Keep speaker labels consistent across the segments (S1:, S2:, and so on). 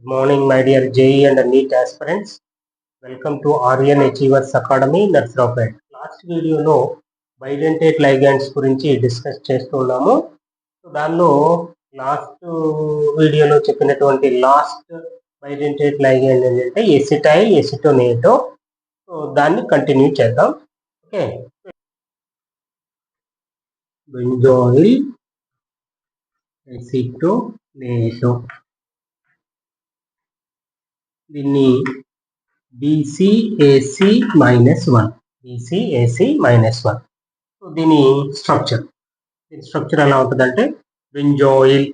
S1: Good morning, my dear JEE and NEET aspirants. Welcome to RN Achievers Academy, Narsaraopet. Last video లో bidentate ligands గురించి discuss చేస్తున్నాము. So దానిలో last వీడియోలో చెప్పినటువంటి last bidentate ligand ఏంటంటే acetyl ఎసిటోనేటో. So దాన్ని continue చేద్దాం. ఓకే, బెంజాయిల్ ఎసిటోనేటో, దీన్ని BCAC-1, BCAC-1. సో దీని స్ట్రక్చర్ ఎలా ఉంటుందంటే benzoyl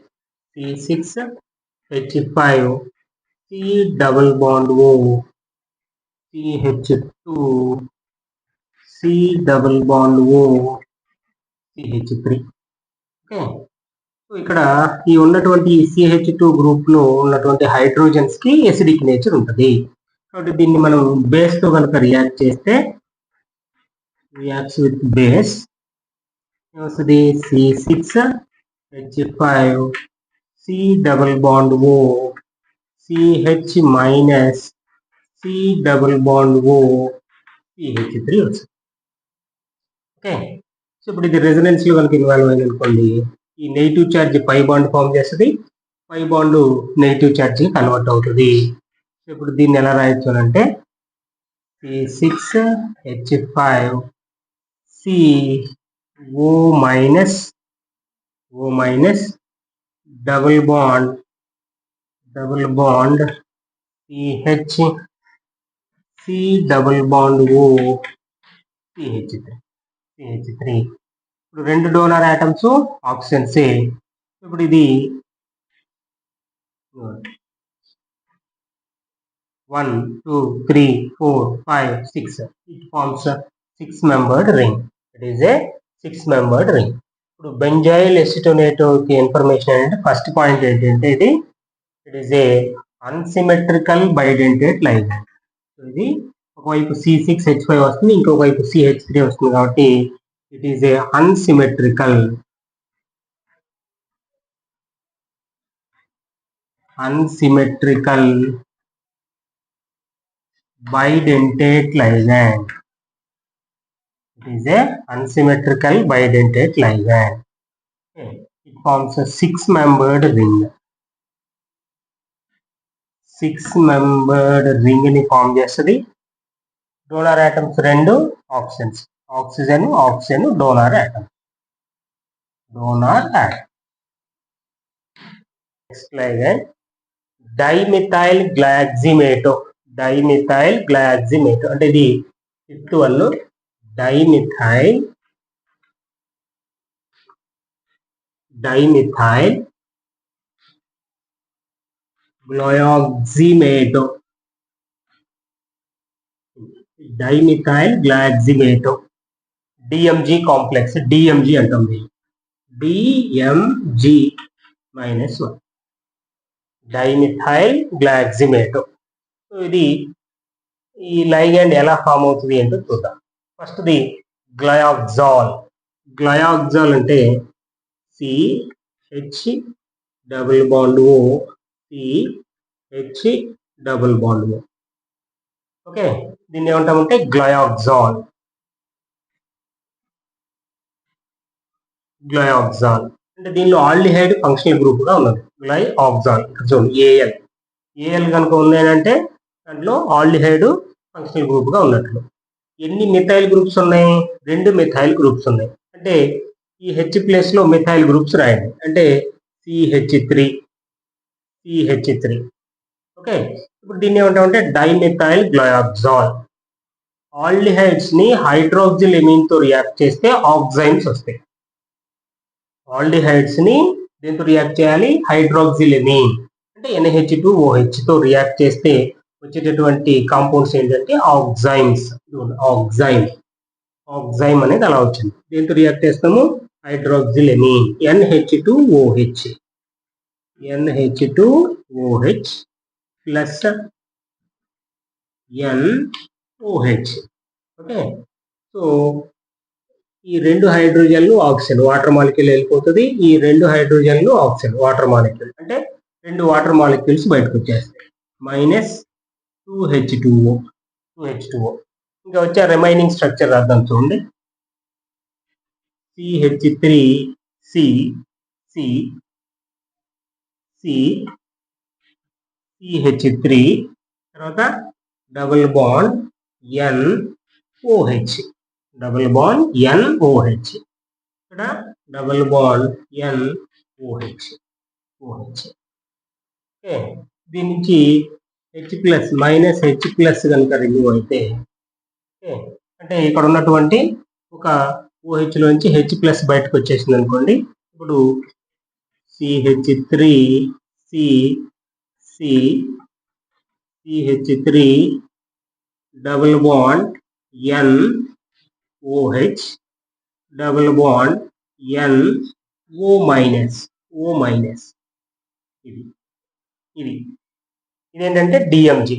S1: C6H5 C double bond O CH2 C double bond O CH3. Okay, so ఇక్కడ ఈ ఉన్నటువంటి CH2 గ్రూప్ లో ఉన్నటువంటి హైడ్రోజన్స్ కి ఎసిడిక్ నేచర్ ఉంటుంది. కాబట్టి దీన్ని మనం బేస్ తో కనుక రియాక్ట్ చేస్తే రియాక్ట్స్ విత్ బేస్ వస్తుంది C6H5 C double bond O CH minus C double bond O CH3 వస్తుంది. ఓకే, సో ఇప్పుడు ఇది రెజొనెన్స్ లో కనుక ఇన్వాల్వ్ అయింది అనుకోండి, ఈ negative charge pi bond form చేస్తుంది, pi bond negative charge convert అవుతుంది. సో ఇప్పుడు దీన్ని ఎలా రాయొచ్చు అంటే C6H5 CO minus double bond CH C double bond O CH3. ఇప్పుడు రెండు డోనర్ ఆటమ్స్ ఆక్సిజన్సే. ఇప్పుడు ఇది 1 2 3 4 5 6 it forms a 6-membered ring. It is a 6-membered ring. ఇప్పుడు బెంజాయిల్ ఎసిటోనేటో కి ఇన్ఫర్మేషన్ అంటే ఫస్ట్ పాయింట్ ఏంటంటే it is a unsymmetrical bidentate ligand. ఇది ఒకవైపు C6H5 వస్తుంది, ఇంకొక వైపు CH3 వస్తుంది. కాబట్టి it is a unsymmetrical bidentate ligand. It is a unsymmetrical bidentate ligand. Okay. It forms a 6-membered ring. 6-membered ring ni form chestadi. Donor atoms rendu oxygens, oxygen donor atom. Next ligand dimethyl glutamate. అంటే ఇది fifth one, dimethyl glyoximato, DMG complex, DMG అంటుంది, DMG-1, dimethyl గ్లాక్సిమేటో. So ఇది ఈ ligand ఎలా form అవుతుంది అంటే చూద్దాం. First the గ్లయాక్జాల్ అంటే CH double bond O CH double bond O. Okay, దీన్ని ఏమంటామంటే గ్లయాక్జాల్ అంటే దీనిలో ఆల్డిహైడ్ ఫంక్షనల్ గ్రూప్ గా ఉన్నది. గ్లయాక్జాల్ ఇక్కడ చూడండి, ఏఎల్ కనుక ఉందేనంటే దాంట్లో ఆల్డిహైడ్ ఫంక్షనల్ గ్రూప్ గా ఉన్నట్లు. ఎన్ని మిథైల్ గ్రూప్స్ ఉన్నాయి? 2 మిథైల్ గ్రూప్స్ ఉన్నాయి. అంటే ఈ H ప్లేస్ లో మిథైల్ గ్రూప్స్ రాయండి, అంటే CH3. ఓకే, ఇప్పుడు దీన్ని ఏమంటామంటే డైమిథైల్ గ్లయాక్జాల్. ఆల్డిహైడ్స్ ని హైడ్రాక్సిల్ ఎమీన్ తో రియాక్ట్ చేస్తే ఆక్సైన్స్ వస్తాయి. ఆల్డిహైడ్స్ ని దీంతో రియాక్ట్ చేయాలి, హైడ్రాక్సిల్ ఎమీన్ అంటే NH2OH తో రియాక్ట్ చేస్తే వచ్చేటటువంటి కాంపౌండ్స్ ఏంటంటే ఆక్సైమ్స్. ఆక్సైమ్ అనేది అలా వచ్చింది. దీంతో రియాక్ట్ చేస్తాము hydroxyl amine NH2OH plus NOH. Okay, so ఈ రెండు హైడ్రోజన్లు ఆక్సిజన్ వాటర్ మాలిక్యూల్ వెళ్ళిపోతుంది. ఈ రెండు హైడ్రోజన్లు ఆక్సిజన్ వాటర్ మాలిక్యూల్, అంటే 2 వాటర్ మాలిక్యూల్స్ బయటకు వచ్చేస్తాయి. -2H2O. ఇంకా వచ్చే రిమైనింగ్ స్ట్రక్చర్ రాద్దాం చూడండి. CH3C CH3 తర్వాత డబుల్ బాండ్ NOH ఇక్కడ డబుల్ బాండ్ NOH. ఓకే, దీని నుంచి H+ -H+ కనుక రిమూవ్ అయితే, ఓకే, అంటే ఇక్కడ ఉన్నటువంటి ఒక OH లోంచి H+ బయటకు వచ్చేసింది అనుకోండి. ఇప్పుడు CH3 double bond NOH double bond NO-. ఇదేంటంటే DMG,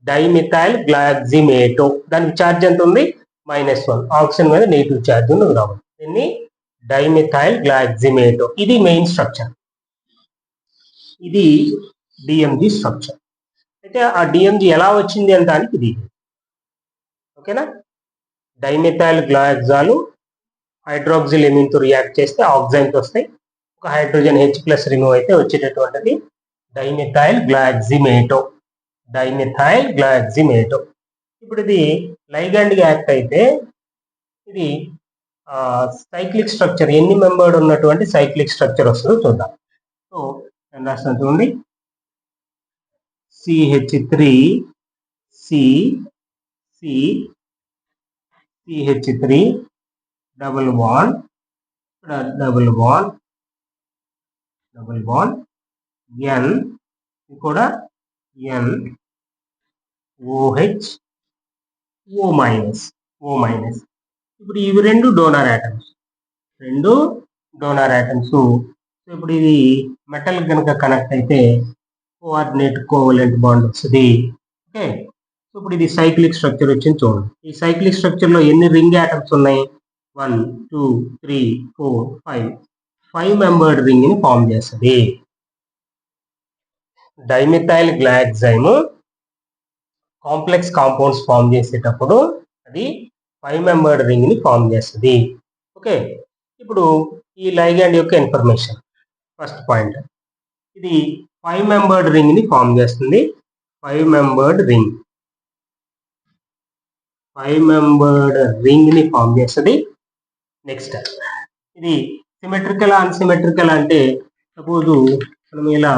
S1: డైమిథైల్ గ్లాక్సిమేటో. దానికి ఛార్జ్ ఎంత ఉంది? -1. ఆక్సిజన్ మీద నెగిటివ్ ఛార్జ్ ఉంది కాబట్టి దీన్ని డైమిథైల్ గ్లాక్సిమేటో. ఇది మెయిన్ స్ట్రక్చర్, ఇది DMG స్ట్రక్చర్. అయితే ఆ DMG ఎలా వచ్చింది అని దానికి ఇది, ఓకేనా. డైమిథైల్ గ్లాక్సాలు హైడ్రాక్సిల్ ఎమిన్తో రియాక్ట్ చేస్తే ఆక్సైన్తో వస్తాయి. ఒక హైడ్రోజన్ H+ రిమూవ్ అయితే వచ్చేటటువంటిది డైమిథైల్ గ్లాక్సిమేటో. ఇప్పుడు ఇది లైగండ్గా యాక్ట్ అయితే ఇది సైక్లిక్ స్ట్రక్చర్, ఎన్ని మెంబర్డ్ ఉన్నటువంటి సైక్లిక్ స్ట్రక్చర్ వస్తుందో చూద్దాం. సో నేను రాస్తాను చూడండి. CH3 డబుల్ బాండ్ N కూడా NOH O-. ఇప్పుడు ఇవి రెండు డోనార్ యాటమ్స్. సో ఇప్పుడు ఇది మెటల్ కనుక కనెక్ట్ అయితే కోఆర్డినేట్ కోవలెంట్ బాండ్ వస్తుంది. ఓకే, సో ఇప్పుడు ఇది సైక్లిక్ స్ట్రక్చర్ వచ్చింది చూడండి. ఈ సైక్లిక్ స్ట్రక్చర్ లో ఎన్ని రింగ్ యాటమ్స్ ఉన్నాయి? 1 2 3 4 5 మెంబర్డ్ రింగ్ ని ఫామ్ చేస్తుంది. డైమిథైల్ గ్లాక్సైమ్ కాంప్లెక్స్ కాంపౌండ్స్ ఫామ్ చేసేటప్పుడు అది 5 మెంబర్డ్ రింగ్ ని ఫామ్ చేస్తుంది. ఓకే, ఇప్పుడు ఈ లైగండ్ యొక్క ఇన్ఫర్మేషన్. ఫస్ట్ పాయింట్, ఇది 5 మెంబర్డ్ రింగ్ ని ఫామ్ చేస్తుంది. 5 మెంబర్డ్ రింగ్ ని ఫామ్ చేస్తుంది. నెక్స్ట్, ఇది సిమెట్రికల్ అన్సిమెట్రికల్ అంటే, సపోజ్ మనం ఇలా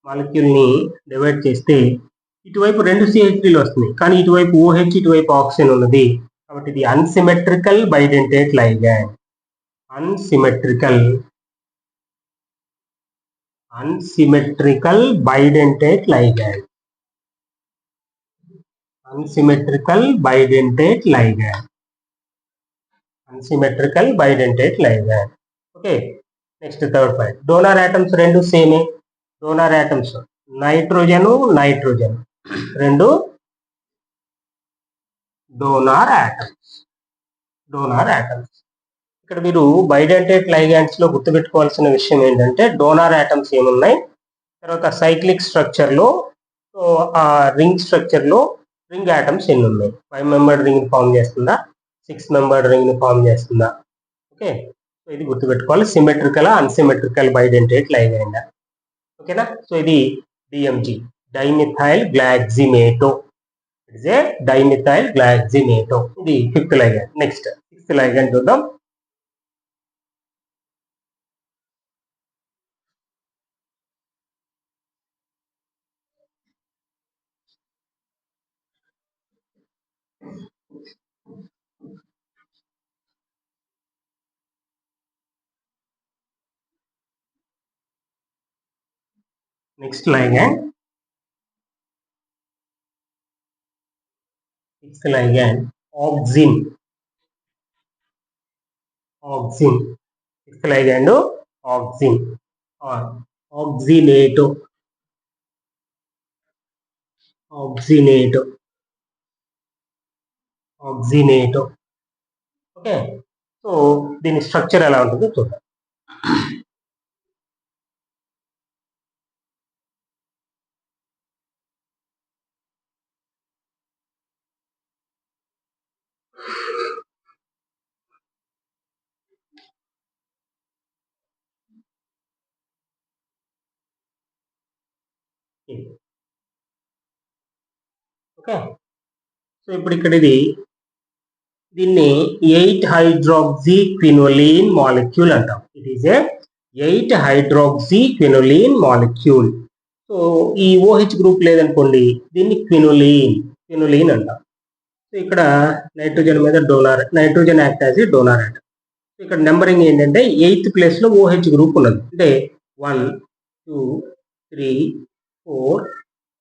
S1: మాలిక్యూల్ ని డివైడ్ చేస్తే ఇటువైపు 2 CH3లు వస్తున్నాయి, కానీ ఇటువైపు OH, ఇటువైపు ఆక్సిజన్ ఉన్నది. కాబట్టి ఇది unsymmetrical bidentate ligand. Unsymmetrical bidentate ligand. Okay, next third point, donor atoms రెండు సేమే. డోనార్ యాటమ్స్ నైట్రోజన్ రెండు డోనార్ యాటమ్స్. ఇక్కడ మీరు బైడెంటేట్ లైగాండ్స్ లో గుర్తుపెట్టుకోవాల్సిన విషయం ఏంటంటే, డోనార్ యాటమ్స్ ఏమున్నాయి, తర్వాత సైక్లిక్ స్ట్రక్చర్ లో ఆ రింగ్ స్ట్రక్చర్ లో రింగ్ యాటమ్స్ ఎన్ని ఉన్నాయి, 5 మెంబర్డ్ రింగ్ ని ఫామ్ చేస్తుందా, 6 మెంబర్డ్ రింగ్ ని ఫామ్ చేస్తుందా. ఓకే, సో ఇది గుర్తుపెట్టుకోవాలి. Symmetrical unsymmetrical bidentate ligand. ఓకేనా. సో ఇది DMG, dimethyl glyoximato. It's a dimethyl glyoximato. ఇది 5th ligand. Next 6th ligand చూద్దాం. Next ligand, 6th ligand, auxin. 6th ligand, auxin or oxinato. Okay, so దీని structure ఎలా ఉంటుందో చూద్దాం. ఓకే. సో ఇప్పుడు ఇక్కడ దీన్ని 8 హైడ్రాక్సీ క్వినోలిన్ మాలిక్యూల్ అంటాం. It is A 8 hydroxy quinoline molecule. So ఈ OH గ్రూప్ లేదనుకోండి, దీన్ని క్వినోలిన్ అంటాం. సో ఇక్కడ నైట్రోజన్ మీద donor, nitrogen act as a donor atom. ఇక్కడ నెంబరింగ్ ఏంటంటే 8th ప్లేస్లో OH గ్రూప్ ఉన్నది. అంటే 1 2 3 4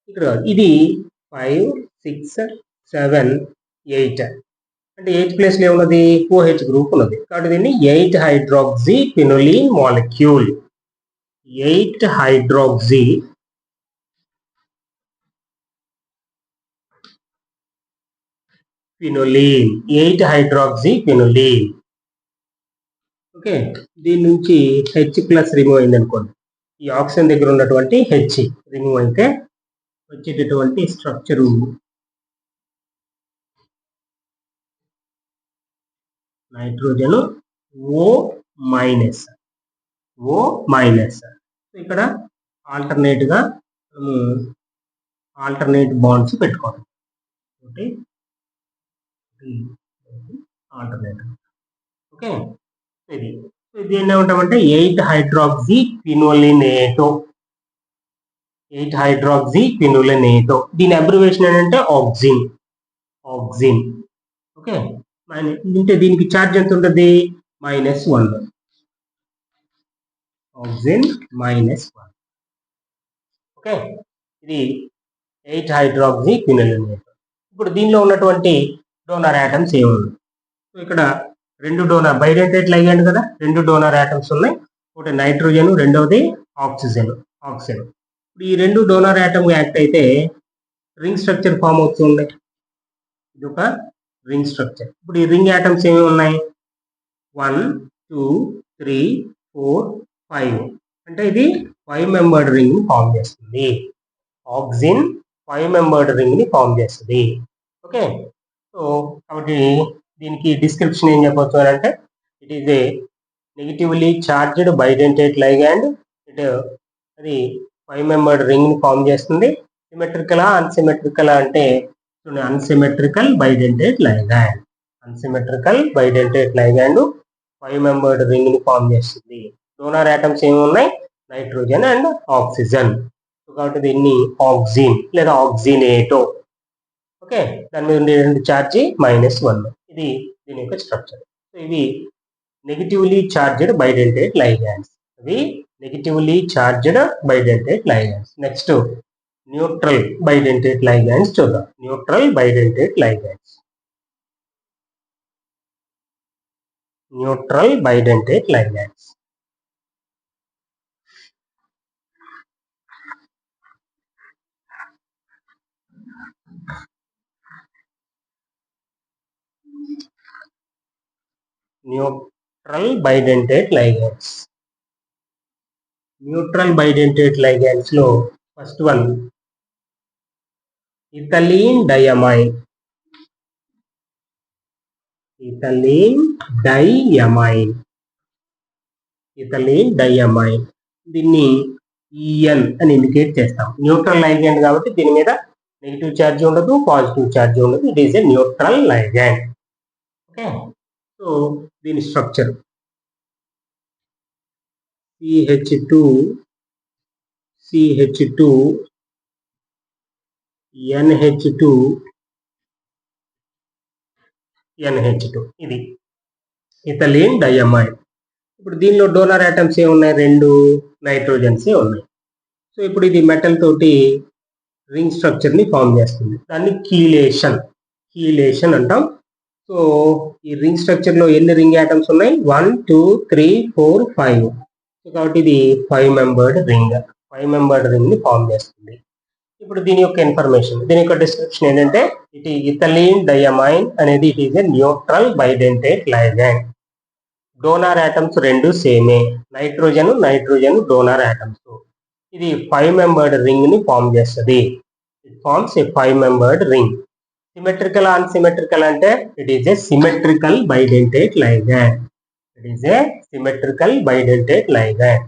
S1: ఇక్కడ ఇది 5 6 7 8 అంటే 8th ప్లేస్లో ఏమున్నది, OH గ్రూప్ ఉన్నది. కాబట్టి దీన్ని 8 hydroxy quinoline molecule. 8 hydroxy quinoline, 8 hydroxy quinoline. Okay. దీని నుంచి H+ రిమూవ్ అయింది అనుకోండి, ఈ ఆక్సిజన్ దగ్గర ఉన్నటువంటి H రిమూవ్ అయితే వచ్చేటటువంటి స్ట్రక్చరు నైట్రోజన్ O-. ఇక్కడ ఆల్టర్నేట్ గా ఆల్టర్నేట్ బాండ్స్ పెట్టుకోవాలి. ఓకే. ఆల్టర్నేట్. ఓకే. ఇది దీన్ని ఏమంటామంటే 8 హైడ్రాక్సీ క్వినోలినేటో. 8 హైడ్రాక్సీ క్వినోలినేటో. దీని అబ్రివేషన్ ఏంటంటే ఆక్సిన్. ఓకే. అంటే దీనికి ఛార్జ్ ఎంత ఉంటుంది, -1. ఆక్సిన్ -1. ఓకే. ఇది 8 హైడ్రాక్సీ క్వినోలినేటో. ఇప్పుడు దీనిలో ఉన్నటువంటి డోనర్ యాటమ్స్ ఏముంది. సో ఇక్కడ 2 డోనర్ బైడెంటేట్ లైగాండ్ కదా, 2 డోనర్ యాటమ్స్ ఉన్నాయి. ఒకటి నైట్రోజన్, రెండవది ఆక్సిజన్. ఇప్పుడు ఈ 2 డోనర్ యాటమ్ యాక్ట్ అయితే రింగ్ స్ట్రక్చర్ ఫామ్ అవుతుంది. ఇది ఒక రింగ్ స్ట్రక్చర్. ఇప్పుడు ఈ రింగ్ యాటమ్స్ ఏమి ఉన్నాయి, 1 2 3 4 5 అంటే ఇది 5 మెంబర్డ్ రింగ్ ని ఫామ్ చేస్తుంది. ఆక్సిన్ 5 మెంబర్డ్ రింగ్ ని ఫామ్ చేస్తుంది. ఓకే. సో కాబట్టి దీనికి డిస్క్రిప్షన్ ఏం చెప్పవచ్చు అని అంటే, it is a negatively charged bidentate ligand. అది 5 మెంబర్డ్ రింగ్ ని ఫామ్ చేస్తుంది. సిమెట్రికలా అన్సిమెట్రికలా అంటే unsymmetrical bidentate ligand. 5 membered ring ని ఫామ్ చేస్తుంది. డోనర్ యాటమ్స్ ఏమి ఉన్నాయి, నైట్రోజన్ అండ్ ఆక్సిజన్. కాబట్టి దీన్ని ఆక్సిన్ లేదా ఆక్సినేటో. ఓకే. దాని మీద ఉండేటువంటి ఛార్జ్ -1. ఇది దీని యొక్క స్ట్రక్చర్. సో ఇవి negatively charged bidentate ligands. Next neutral bidentate ligands చూద్దాం. Neutral bidentate ligands. Neutral bidentate ligands లో ఫస్ట్ వన్ ఇథిలీన్ డైఅమైన్. దీన్ని EN అని ఇండికేట్ చేస్తాం. న్యూట్రల్ లైగాండ్ కాబట్టి దీని మీద నెగిటివ్ ఛార్జ్ ఉండదు, పాజిటివ్ ఛార్జ్ ఉండదు. It is a neutral ligand. Okay. So దీని స్ట్రక్చర్ CH2 NH2 ఇది ఇథిలీన్ డైఅమైన్. ఇప్పుడు దీనిలో డోనర్ యాటమ్స్ ఏమున్నాయి, 2 నైట్రోజన్స్ ఉన్నాయి. సో ఇప్పుడు ఇది మెటల్ తోటి రింగ్ స్ట్రక్చర్ ని ఫామ్ చేస్తుంది. దాన్ని కీలేషన్ అంటాం. సో ఈ రింగ్ స్ట్రక్చర్ లో ఎన్ని రింగ్ యాటమ్స్ ఉన్నాయి, 1 2 3 4 5. సో కాబట్టి ఇది 5 మెంబర్డ్ రింగ్ ని ఫామ్ చేస్తుంది. ఇప్పుడు దీని యొక్క ఇన్ఫర్మేషన్, దీని యొక్క డిస్క్రిప్షన్ ఏంటంటే, ఇది ఇథిలీన్ డైఅమైన్ అనేది it is a neutral bidentate ligand. Donor atoms 2 సేమే, నైట్రోజన్ డోనార్ యాటమ్స్. ఇది 5 మెంబర్డ్ రింగ్ ని ఫామ్ చేస్తుంది. It forms a 5 membered ring. Symmetrical unsymmetrical అంటే it is a symmetrical bidentate ligand.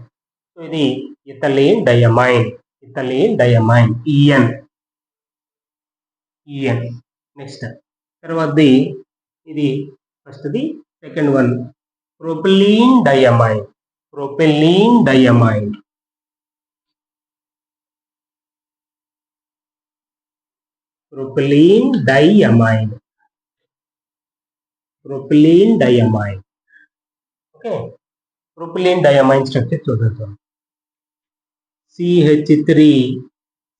S1: So ఇది ethylene ethylene diamine EN. Next తర్వాతది ఇది ఫస్ట్ది. Second one propylene diamine. Propylene diamine. Propylene diamine. Propylene diamine. Okay, propylene diamine structure చూద్దాం. CH3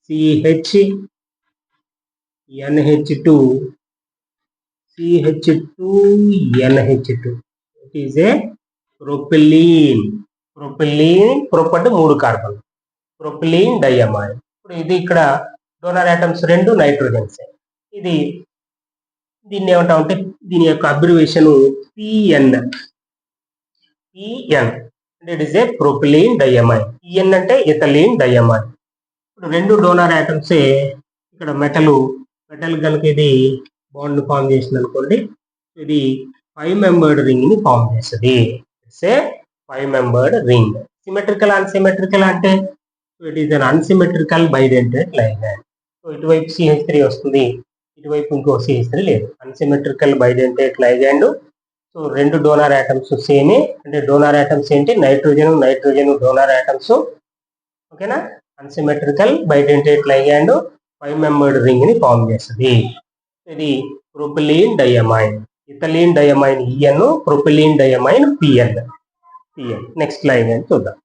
S1: CH NH2 CH2 NH2. It is a propylene. Propylene ప్రొప్ అంటే 3 carbon. Propylene diamine. ఇప్పుడు ఇది ఇక్కడ donor atoms 2 nitrogens. ఇది దీన్ని ఏమంటామంటే దీని యొక్క అబ్రివేషన్ PN. అంటే it is a propylene diamine. EN అంటే ఇథలీన్ డయమైన్. ఇప్పుడు 2 డోనర్ ఆటమ్సే ఇక్కడ మెటల్ కనుక ఇది బాండ్ ఫామ్ చేసింది అనుకోండి, ఇది 5 మెంబర్డ్ రింగ్ ని ఫామ్ చేస్తుంది. It's a 5 membered ring. Symmetrical unsymmetrical అంటే it is an unsymmetrical bidentate ligand. So ఇటువైపు CH3 వస్తుంది, ఇటువైపు ఇంకో CH3 లేదు. Unsymmetrical bidentate ligand. So 2 donor atoms సేమే. అంటే డోనర్ ఆటమ్స్ ఏంటి? Nitrogen donor atoms. ఓకేనా? Unsymmetrical bidentate ligand 5 membered ring ని ఫామ్ చేస్తుంది. ఇది propylene diamine. Ethylene diamine EN, propylene diamine PN. Next ligand చూద్దాం.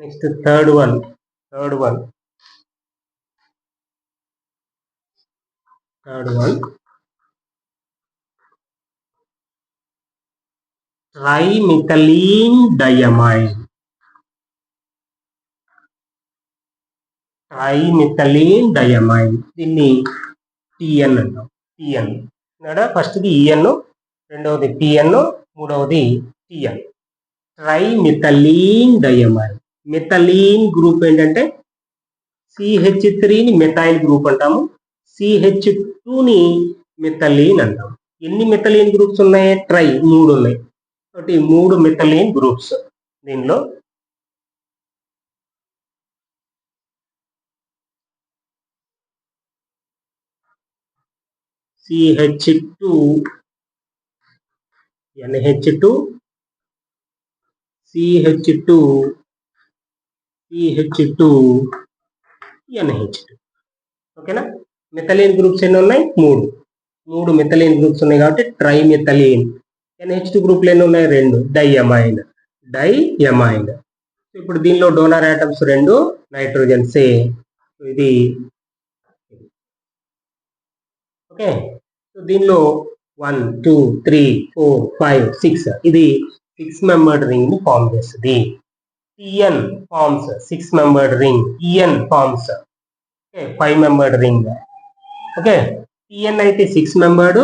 S1: Next third one ట్రైమిథలీన్ diamine. దీన్ని TN అంటాం. ఫస్ట్ది EN, రెండవది PN, మూడవది TN. ట్రైమిథలీన్ డయమైన్. మిథలీన్ గ్రూప్ ఏంటంటే CH3ని మిథైల్ గ్రూప్ అంటాము, CH2ని మిథలీన్ అంటాము. ఎన్ని మిథలీన్ గ్రూప్స్ ఉన్నాయి? 3 ఉన్నాయి. కాబట్టి 3 మిథలీన్ గ్రూప్స్ దీనిలో. CH2 NH2 CH2 NH2. ఓకేనా? మిథలీన్ గ్రూప్స్ ఎన్ని ఉన్నాయి? 3 మిథలీన్ గ్రూప్స్ ఉన్నాయి కాబట్టి ట్రైమిథలీన్. NH2 గ్రూప్లు ఎన్ని ఉన్నాయి? 2. డైయమైన్. ఇప్పుడు దీనిలో డోనర్ ఆటమ్స్ 2 నైట్రోజన్సే. ఇది ఓకే. సో దీనిలో 1 2 3 4 5 6 ఇది 6 మెంబర్డ్ రింగ్ ని ఫామ్ చేస్తుంది. TN forms 6 membered ring. EN forms 5 membered ring. Okay, TN అయితే 6 మెంబర్డ్,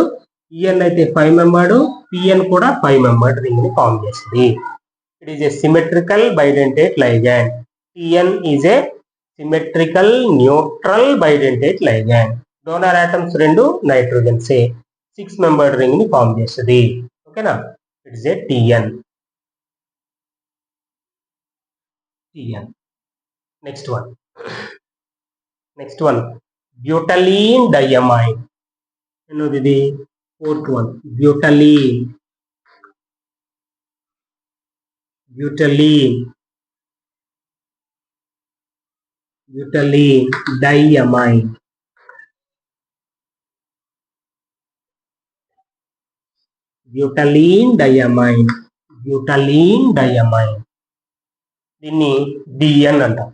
S1: EN అయితే 5 మెంబర్డ్, PN కూడా 5 మెంబర్డ్ రింగ్ ని ఫామ్ చేస్తుంది. It is a symmetrical bidentate ligand. TN is a symmetrical neutral bidentate ligand. Donor atoms 2 నైట్రోజన్సే. 6 membered ring ని form చేస్తుంది. ఓకేనా? It is a TN. Next one butylene diamine. ఇది 4th one. Butylene diamine. దీన్ని DN అంటాం.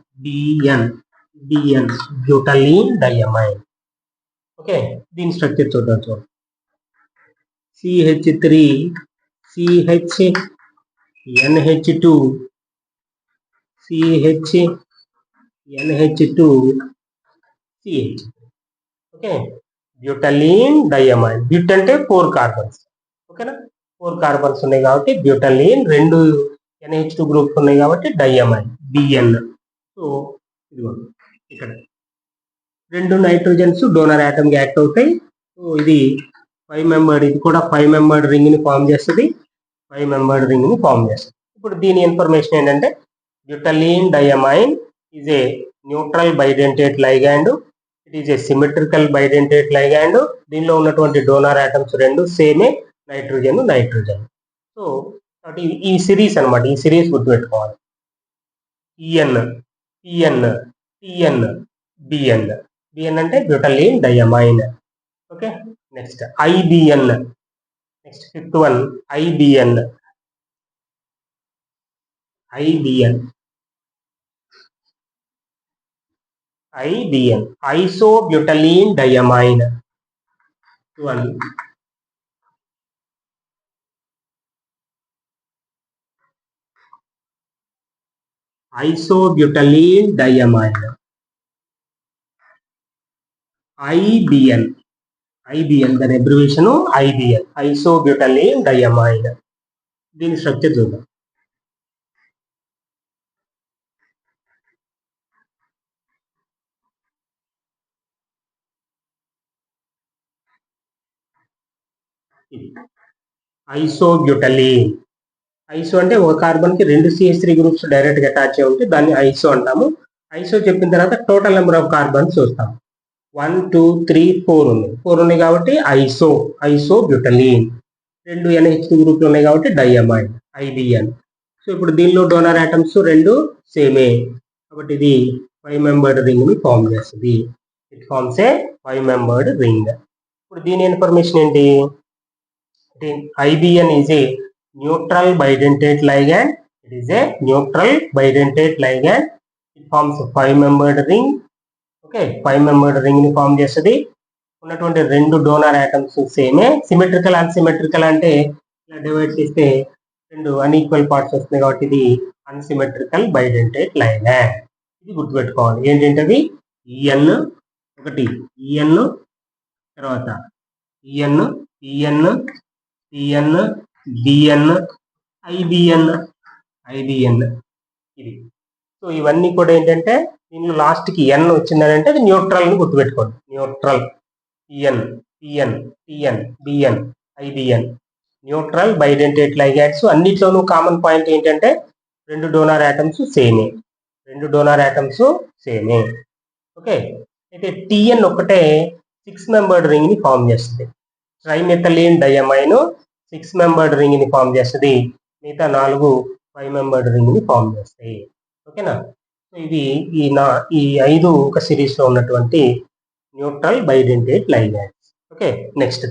S1: Butylene diamine. Okay, దీని structure చూద్దాం. CH3 CH NH2 CH NH2 CH. Okay, butylene diamine. But అంటే 4 కార్బన్స్. ఓకేనా? 4 కార్బన్స్ ఉన్నాయి కాబట్టి బ్యూటలీన్, 2 NH2 గ్రూప్స్ ఉన్నాయి కాబట్టి డైఅమైన్ BN. సో ఇదిగోండి ఇక్కడ 2 నైట్రోజన్స్ డోనర్ ఆటమ్ కి యాక్ట్ అవుతాయి. సో ఇది 5 మెంబర్డ్, ఇది కూడా 5 మెంబర్డ్ రింగ్ ని ఫామ్ చేస్తుంది. 5 మెంబర్డ్ రింగ్ ని ఫామ్ చేస్తుంది. ఇప్పుడు దీని ఇన్ఫర్మేషన్ ఏంటంటే butylene diamine is a neutral bidentate ligand. It is a symmetrical bidentate ligand. దీనిలో ఉన్నటువంటి డోనర్ ఆటమ్స్ 2 సేమే, నైట్రోజన్. సో ఈ సిరీస్ అన్నమాట, ఈ సిరీస్ గుర్తుపెట్టుకోవాలి. EN, PN, TN, BN. BN అంటే butylene diamine. Okay, next IBN. Next fifth one IBN. Isobutylene diamine. Isobutylene diamine. IBN దాని abbreviation IBN, isobutylene diamine. దీని స్ట్రక్చర్ చూద్దాం. ఐసోబ్యూటలీన్. ఐసో అంటే ఒక కార్బన్ కి 2 CH3 గ్రూప్స్ డైరెక్ట్ గా అటాచ్ అయి ఉంటే దాన్ని ఐసో అంటాము. ఐసో చెప్పిన తర్వాత టోటల్ నెంబర్ ఆఫ్ కార్బన్స్ చూస్తాం. 1 2 3 4 ఉన్నాయి. 4 ఉన్నాయి కాబట్టి ఐసోబ్యూటలీన్. 2 NH2 గ్రూప్లు ఉన్నాయి కాబట్టి డైఅమైన్ IBN. సో ఇప్పుడు దీనిలో డోనర్ ఆటమ్స్ 2 సేమే కాబట్టి ఇది 5 మెంబర్డ్ రింగ్ ని ఫామ్ చేస్తుంది. It forms a 5 membered ring. ఇప్పుడు దీని ఇన్ఫర్మేషన్ ఏంటి? IBN is a neutral bidentate ligand. It is a neutral bidentate ligand. It forms a 5-membered ring. Okay, 5-membered ring ని form చేస్తుంది. ఉన్నటువంటి 2 డోనర్ ఆటమ్స్ సేమే. Symmetrical unsymmetrical అంటే ఇలా divide చేస్తే 2 అన్ఈక్వల్ పార్ట్స్ వస్తున్నాయి కాబట్టి ఇది అన్సిమెట్రికల్ బైడెంటేట్ లైగాండ్. ఇది గుర్తుపెట్టుకోవాలి. ఏంటంటే EN ఒకటి, EN తర్వాత EN, PN, TN, BN, IBN ఇది. సో ఇవన్నీ కూడా ఏంటంటే దీనిలో లాస్ట్ కి N వచ్చిందని అంటే అది న్యూట్రల్ ని గుర్తుపెట్టుకోండి. Neutral EN, PN, TN, BN, IBN neutral bidentate ligands. అన్నిట్లోనూ కామన్ పాయింట్ ఏంటంటే 2 డోనర్ ఆటమ్స్ సేమే. ఓకే, అయితే TN ఒకటే 6 మెంబర్డ్ రింగ్ ని ఫామ్ చేస్తుంది. ట్రైమెథలిన్ డైఅమైన్ 6 మెంబర్డ్ రింగ్ ని ఫామ్ చేస్తుంది. మిగతా 4 5 మెంబర్డ్ రింగ్ ని ఫామ్ చేస్తాయి. ఓకేనా? సో ఇది ఈ 5 ఒక సిరీస్ లో ఉన్నటువంటి neutral bidentate ligands. Okay, next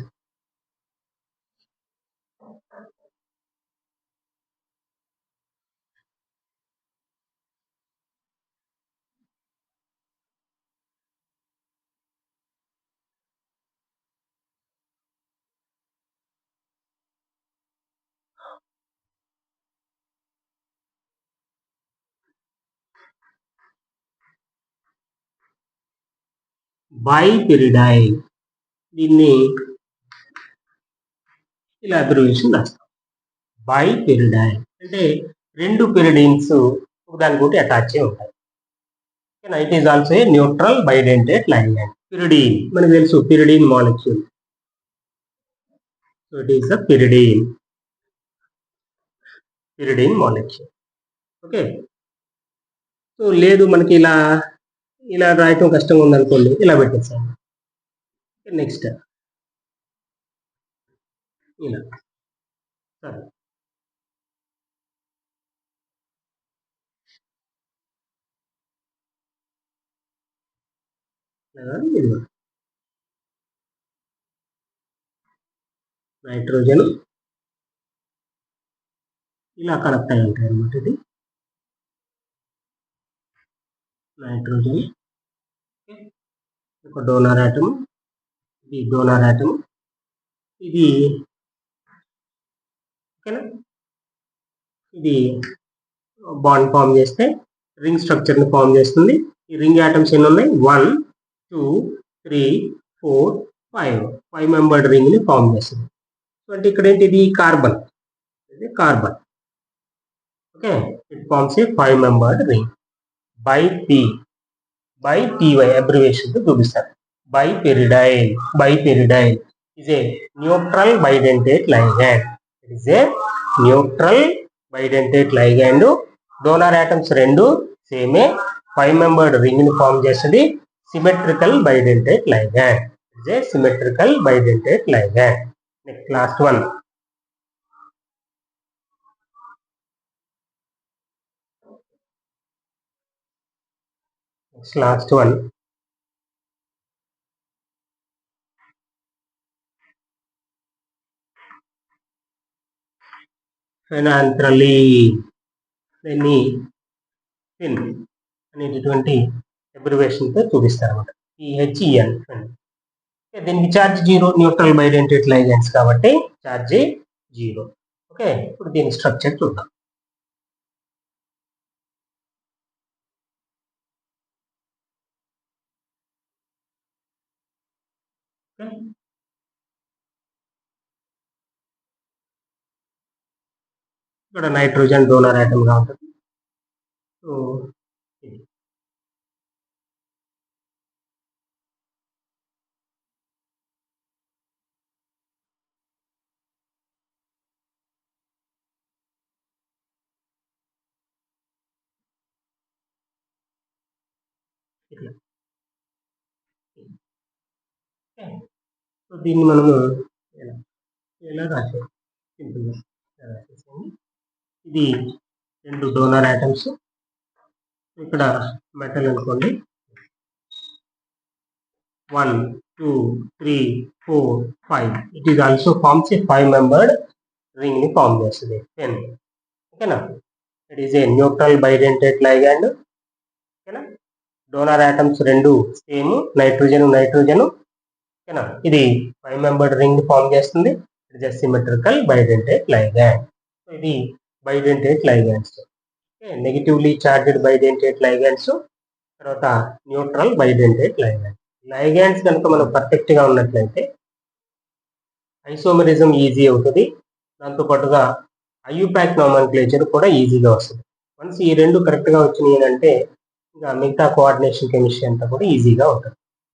S1: bipyridine. దీన్ని ఇలా అబ్రివేషన్ రాస్తాం. బైపిరిడైన్ అంటే 2 పిరిడిన్స్ ఒకదానికొకటి అటాచ్ అయి ఉంటాయి. It is also a neutral bidentate ligand. Pyridine మనకు తెలుసు, pyridine molecule. So it is the pyridine molecule. Okay, so లేదు మనకి ఇలా రాయటం కష్టంగా ఉందనుకోండి, ఇలా పెట్టేసాను. నెక్స్ట్ ఇలా సరే, నైట్రోజన్ ఇలా కనెక్ట్ అయి ఉంటాయి అన్నమాట. ఇది నైట్రోజన్, ఒక డోనర్ ఆటమ్, ఇది డోనర్ ఆటమ్, ఇది ఓకేనా. ఇది బాండ్ ఫామ్ చేస్తే రింగ్ స్ట్రక్చర్ ని ఫామ్ చేస్తుంది. ఈ రింగ్ ఆటమ్స్ ఎన్ని ఉన్నాయి? 1 2 3 4 5 మెంబర్డ్ రింగ్ ని ఫామ్ చేస్తుంది. సో అంటే ఇక్కడ ఏంటిది కార్బన్, ఇది carbon. Okay, it forms a 5 membered ring. By PY abbreviation తో చూపిస్తారు. Bipyridyl is a neutral bidentate ligand. It is a neutral bidentate ligand. Donor atoms రెండు సేమే 5 మెంబర్డ్ రింగ్ ని ఫామ్ చేస్తుంది. Symmetrical bidentate ligand. It is a symmetrical bidentate ligand. Next, last one. Last one. Phenanthroline అనేటటువంటి abbreviation తో చూపిస్తారు అన్నమాట. PHEN. దీనికి charge 0, neutral bidentate లైగండ్స్ కాబట్టి ఛార్జ్ 0. ఓకే, ఇప్పుడు దీని స్ట్రక్చర్ చూద్దాం. ఇక్కడ నైట్రోజన్ డోనర్ ఆటమ్ గా ఉంటుంది. సో ఇట్లా. సో దీన్ని మనము ఎలా రాసేది, సింపుల్గా రాసేసాము. ఇది 2 డోనర్ ఆటమ్స్. ఇక్కడ మెటల్ అనుకోండి. 1, 2, 3, 4, 5. It is also forms a 5 membered ring ని ఫామ్ చేస్తుంది. 10. ఓకేనా, it is a neutral bidentate ligand. ఓకేనా, డోనర్ ఆటమ్స్ రెండు సేమ్, నైట్రోజన్. ఓకేనా, ఇది 5 మెంబర్డ్ రింగ్ ని ఫామ్ చేస్తుంది. It is a symmetrical bidentate ligand. So ఇది bidentate ligands. Negatively charged bidentate ligands, తర్వాత న్యూట్రల్ బైడెంటేట్ లైగాండ్స్. లైగాండ్స్ కనుక మనం పర్ఫెక్ట్ గా ఉన్నట్లయితే ఐసోమెరిజం ఈజీ అవుతుంది. దాంతోపాటుగా ఐయుపాక్ నామన్క్లేచర్ కూడా ఈజీగా వస్తుంది. వన్స్ ఈ రెండు కరెక్ట్ గా వచ్చినాయి అంటే ఇంకా మిగతా కోఆర్డినేషన్ కెమిస్ట్రీ అంతా కూడా ఈజీగా ఉంటుంది.